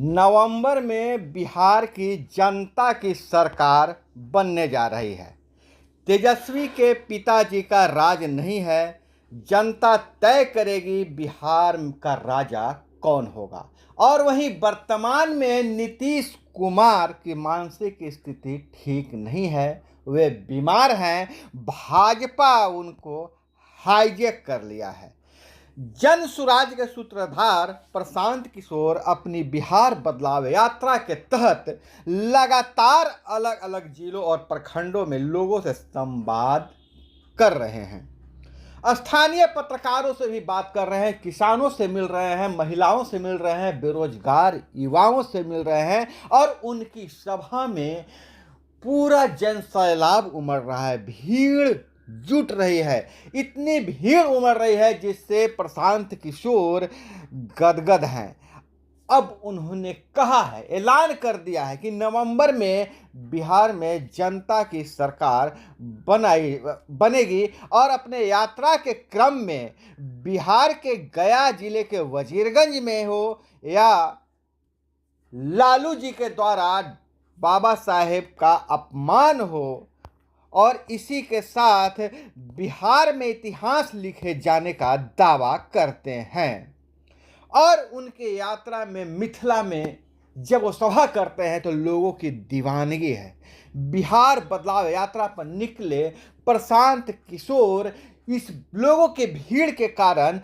नवंबर में बिहार की जनता की सरकार बनने जा रही है। तेजस्वी के पिताजी का राज नहीं है, जनता तय करेगी बिहार का राजा कौन होगा। और वहीं वर्तमान में नीतीश कुमार की मानसिक स्थिति ठीक नहीं है, वे बीमार हैं, भाजपा उनको हाईजैक कर लिया है। जन सुराज के सूत्रधार प्रशांत किशोर अपनी बिहार बदलाव यात्रा के तहत लगातार अलग अलग जिलों और प्रखंडों में लोगों से संवाद कर रहे हैं। स्थानीय पत्रकारों से भी बात कर रहे हैं, किसानों से मिल रहे हैं, महिलाओं से मिल रहे हैं, बेरोजगार युवाओं से मिल रहे हैं और उनकी सभा में पूरा जन सैलाब उमड़ रहा है, भीड़ जुट रही है। इतनी भीड़ उमड़ रही है जिससे प्रशांत किशोर गदगद हैं। अब उन्होंने कहा है, ऐलान कर दिया है कि नवंबर में बिहार में जनता की सरकार बनेगी और अपने यात्रा के क्रम में बिहार के गया जिले के वजीरगंज में हो या लालू जी के द्वारा बाबा साहेब का अपमान हो, और इसी के साथ बिहार में इतिहास लिखे जाने का दावा करते हैं। और उनके यात्रा में मिथिला में जब वो सभा करते हैं तो लोगों की दीवानगी है। बिहार बदलाव यात्रा पर निकले प्रशांत किशोर इस लोगों के भीड़ के कारण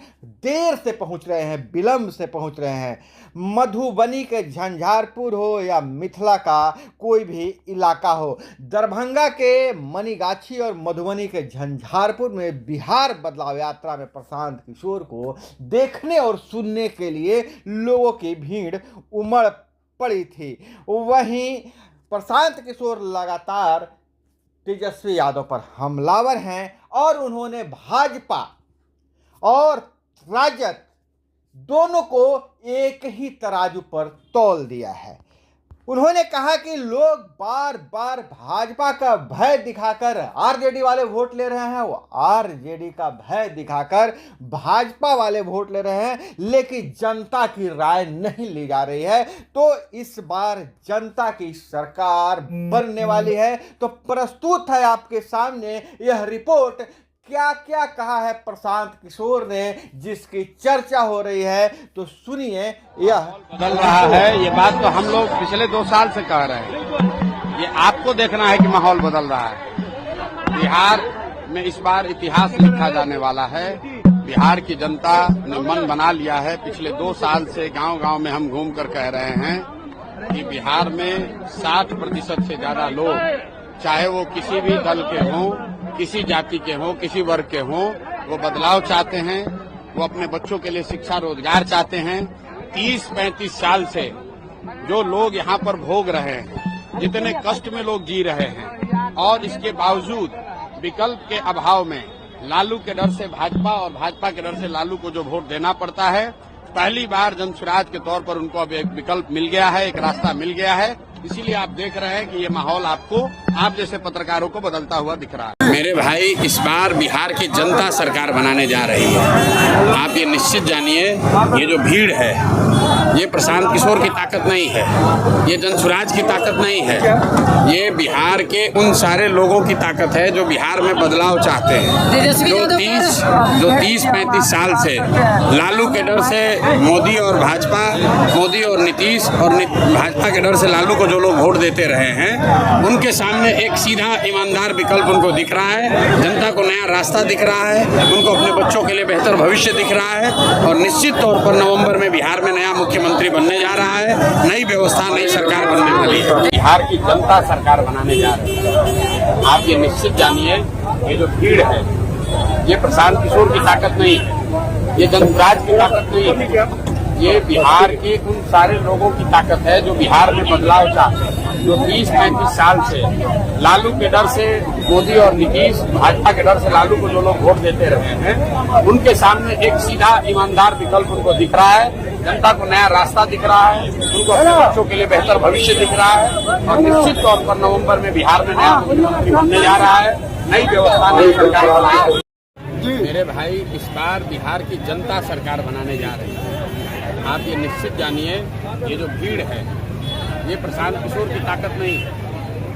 देर से पहुंच रहे हैं, विलंब से पहुंच रहे हैं। मधुबनी के झंझारपुर हो या मिथिला का कोई भी इलाका हो, दरभंगा के मनीगाछी और मधुबनी के झंझारपुर में बिहार बदलाव यात्रा में प्रशांत किशोर को देखने और सुनने के लिए लोगों की भीड़ उमड़ पड़ी थी। वहीं प्रशांत किशोर लगातार तेजस्वी यादव पर हमलावर हैं और उन्होंने भाजपा और राजद दोनों को एक ही तराजू पर तौल दिया है। उन्होंने कहा कि लोग बार बार भाजपा का भय दिखाकर आरजेडी वाले वोट ले रहे हैं, वो आरजेडी का भय दिखाकर भाजपा वाले वोट ले रहे हैं, लेकिन जनता की राय नहीं ली जा रही है। तो इस बार जनता की सरकार बनने वाली है। तो प्रस्तुत है आपके सामने यह रिपोर्ट, क्या क्या कहा है प्रशांत किशोर ने जिसकी चर्चा हो रही है। तो सुनिए। यह बदल रहा है, ये बात तो हम लोग पिछले 2 साल से कह रहे हैं। ये आपको देखना है कि माहौल बदल रहा है। बिहार में इस बार इतिहास लिखा जाने वाला है। बिहार की जनता ने मन बना लिया है। पिछले 2 साल से गांव-गांव में हम घूम कर कह रहे हैं कि बिहार में 60% से ज्यादा लोग, चाहे वो किसी भी दल के हों, किसी जाति के हों, किसी वर्ग के हों, वो बदलाव चाहते हैं। वो अपने बच्चों के लिए शिक्षा रोजगार चाहते हैं। 30-35 साल से जो लोग यहाँ पर भोग रहे हैं, जितने कष्ट में लोग जी रहे हैं, और इसके बावजूद विकल्प के अभाव में लालू के डर से भाजपा और भाजपा के डर से लालू को जो वोट देना पड़ता है, पहली बार जनसुराज के तौर पर उनको अब एक विकल्प मिल गया है, एक रास्ता मिल गया है। इसीलिए आप देख रहे हैं कि ये माहौल आपको, आप जैसे पत्रकारों को बदलता हुआ दिख रहा है। मेरे भाई, इस बार बिहार की जनता सरकार बनाने जा रही है। आप ये निश्चित जानिए, ये जो भीड़ है, ये प्रशांत किशोर की ताकत नहीं है, ये जनसुराज की ताकत नहीं है, ये बिहार के उन सारे लोगों की ताकत है जो बिहार में बदलाव चाहते हैं। जो 30-35 साल से लालू के डर से मोदी और भाजपा, मोदी और नीतीश और भाजपा के डर से लालू को जो लोग वोट देते रहे हैं, उनके सामने एक सीधा ईमानदार विकल्प उनको दिख रहा है। जनता को नया रास्ता दिख रहा है, उनको अपने बच्चों के लिए बेहतर भविष्य दिख रहा है। और निश्चित तौर पर नवंबर में बिहार में नया मुख्यमंत्री बनने जा रहा है, नई व्यवस्था, नई सरकार बनने वाली है। बिहार की जनता सरकार बनाने जा रही है। आप ये निश्चित जानिए, ये जो भीड़ है, ये प्रशांत किशोर की ताकत नहीं है, ये जनसुराज की ताकत नहीं है, ये बिहार के उन सारे लोगों की ताकत है जो बिहार में बदलाव चाहते हैं, जो 30-35 साल से लालू के डर से, मोदी और नीतीश, भाजपा के डर से लालू को जो लोग वोट देते रहे हैं, उनके सामने एक सीधा ईमानदार विकल्प उनको दिख रहा है। जनता को नया रास्ता दिख रहा है, उनको अपने बच्चों के लिए बेहतर भविष्य दिख रहा है। और निश्चित तौर पर नवम्बर में बिहार में नया मुख्यमंत्री बनने जा रहा है, नई व्यवस्था, नई सरकार। मेरे भाई, इस बार बिहार की जनता सरकार बनाने जा रही है। आप ये निश्चित जानिए, ये जो भीड़ है ये प्रशांत किशोर की ताकत नहीं है,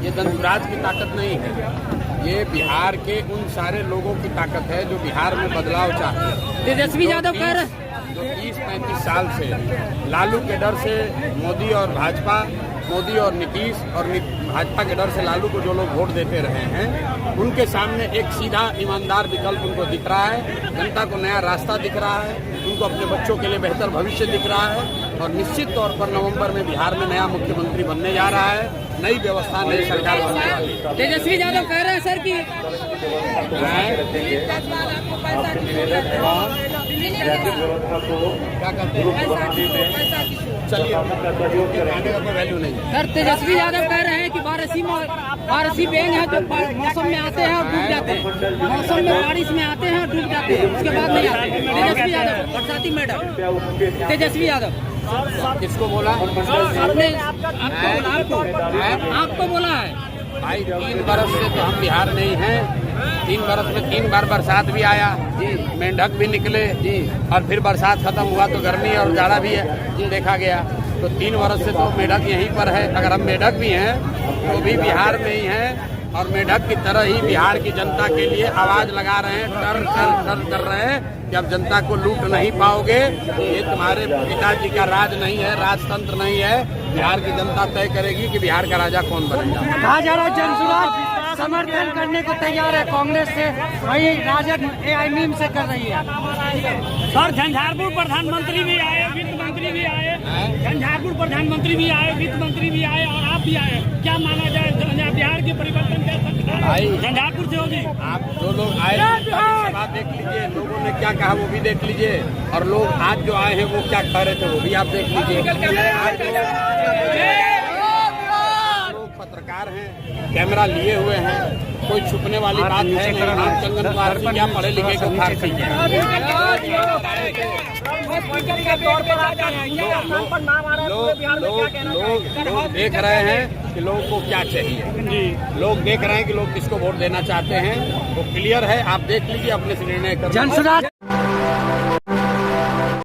ये धनराज की ताकत नहीं है, ये बिहार के उन सारे लोगों की ताकत है जो बिहार में बदलाव चाहते हैं। तेजस्वी यादव कह रहे जो 30-35 साल से लालू के डर से मोदी और भाजपा, मोदी और नीतीश और भाजपा के डर से लालू को जो लोग वोट देते रहे हैं, उनके सामने एक सीधा ईमानदार विकल्प उनको दिख रहा है। जनता को नया रास्ता दिख रहा है, उनको अपने बच्चों के लिए बेहतर भविष्य दिख रहा है और निश्चित तौर पर नवंबर में बिहार में नया मुख्यमंत्री बनने जा रहा है, नई व्यवस्था, नई सरकार बनने वाली है। तेजस्वी यादव कह रहे हैं सर कि क्या कहते हैं, चलिए आने का कोई वैल्यू नहीं है। सर तेजस्वी यादव कह रहे हैं कि बारिशी बैंग है जो मौसम में आते हैं और डूब जाते हैं, मौसम में बारिश में आते हैं और डूब जाते हैं, उसके बाद नहीं आते। तेजस्वी यादव, बरसाती मैडम, तेजस्वी यादव किसको बोला? आपने आपको बोला है भाई 3 बरस से तो हम बिहार में ही हैं। 3 बरस में 3 बार बरसात भी आया, मेंढक भी निकले और फिर बरसात खत्म हुआ तो गर्मी और जाड़ा भी देखा गया। तो 3 बरस से तो मेढक यहीं पर है। अगर हम मेढक भी हैं तो भी बिहार में ही हैं और मेढक की तरह ही बिहार की जनता के लिए आवाज लगा रहे हैं, डर कर रहे हैं कि अब जनता को लूट नहीं पाओगे। ये तुम्हारे पिताजी का राज नहीं है, राजतंत्र नहीं है। बिहार की जनता तय करेगी कि बिहार का राजा कौन बनेगा। कहा जा रहा है जनसुराज समर्थन करने को तैयार है कांग्रेस से, वही राजद एआईएमआईएम से कर रही है। सर झंझारपुर प्रधानमंत्री भी आए, वित्त मंत्री भी आए, झंझारपुर प्रधानमंत्री भी आए, वित्त मंत्री भी आए और आप भी आए। क्या माना जाए बिहार के परिवर्तन क्या भाई झंझारपुर से होगी? आप जो लोग आए सभा देख लीजिए, लोगों ने क्या कहा वो भी देख लीजिए और लोग आज जो आए हैं वो क्या कह रहे थे वो भी आप देख लीजिए। लोग पत्रकार हैं, कैमरा लिए हुए हैं, कोई छुपने वाली बात है नहीं। आप चंदन फारसी क्या पढ़े लिखे को फारसी लोग देख रहे हैं कि लोगों को क्या चाहिए, लोग देख रहे हैं कि लोग किसको वोट देना चाहते हैं, वो क्लियर है। आप देख लीजिए, अपने से निर्णय करें।